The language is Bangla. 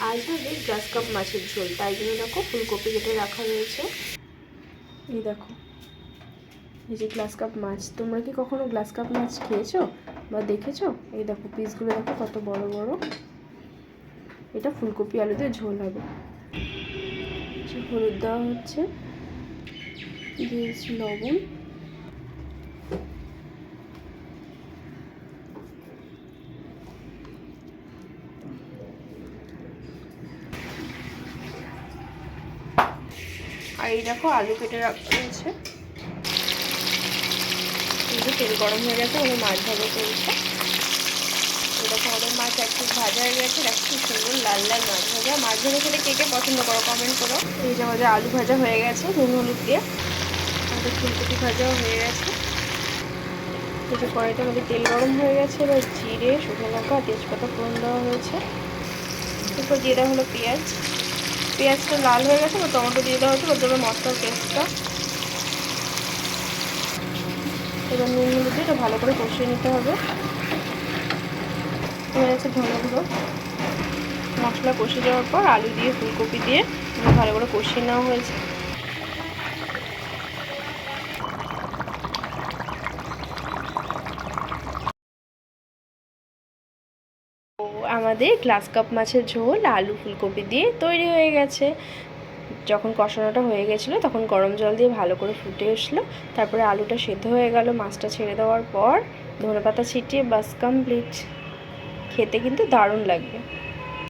আজ হবে গ্লাস কাপ মাছের ঝোল, তাই জন্য দেখো ফুলকপি কেটে রাখা রয়েছে। এই দেখো, এই যে গ্লাস কাপ মাছ। তোমরা কি কখনো গ্লাস কাপ মাছ খেয়েছো বা দেখেছো? এই দেখো পিসগুলো দেখো কত বড় বড়। এটা ফুলকপি আলু দিয়ে ঝোল হবে। হলুদ দেওয়া হচ্ছে, দিয়েছি লবণ, আর এই দেখো আলু কেটে রাখা রয়েছে। কিন্তু তেল গরম হয়ে গেছে, আমাদের মাছ ভাজা চলছে। এই দেখো আমাদের মাছ একটু ভাজা হয়ে গেছে, দেখো কি সুন্দর লাল লাল মাছ ভাজা। মাছ ভাজা খেতে কে কে পছন্দ করো কমেন্ট করো। এই যে আমাদের আলু ভাজা হয়ে গেছে নুন হলুদ দিয়ে। আমাদের ফুলকপি ভাজাও হয়ে গেছে। এই যে কড়াইতে আমাদের তেল গরম হয়ে গেছে, এবার জিরে, শুকনো লঙ্কা, তেজপাতা ফোড়ন দেওয়া হয়েছে। এরপর দিয়ে দেওয়া হলো পেঁয়াজ। পেঁয়াজটা লাল হয়ে গেছে, বা টমেটো দিয়ে দেওয়া হচ্ছে, ওর জন্য মশলার পেস্টটা। এবার নুন হলুদ দিয়ে এটা ভালো করে কষিয়ে নিতে হবে। এবার আছে ধনে গুঁড়ো। মশলা কষে যাওয়ার পর আলু দিয়ে ফুলকপি দিয়ে ভালো করে কষিয়ে নেওয়া হয়েছে। আমাদের গ্লাস কাপ মাছের ঝোল আলু ফুলকপি দিয়ে তৈরি হয়ে গেছে। যখন কষানোটা হয়ে গেছিলো তখন গরম জল দিয়ে ভালো করে ফুটে আসলো। তারপরে আলুটা সেদ্ধ হয়ে গেল, মাছটা ছেড়ে দেওয়ার পর ধনেপাতা ছিটিয়ে বাস কমপ্লিট। খেতে কিন্তু দারুণ লাগবে।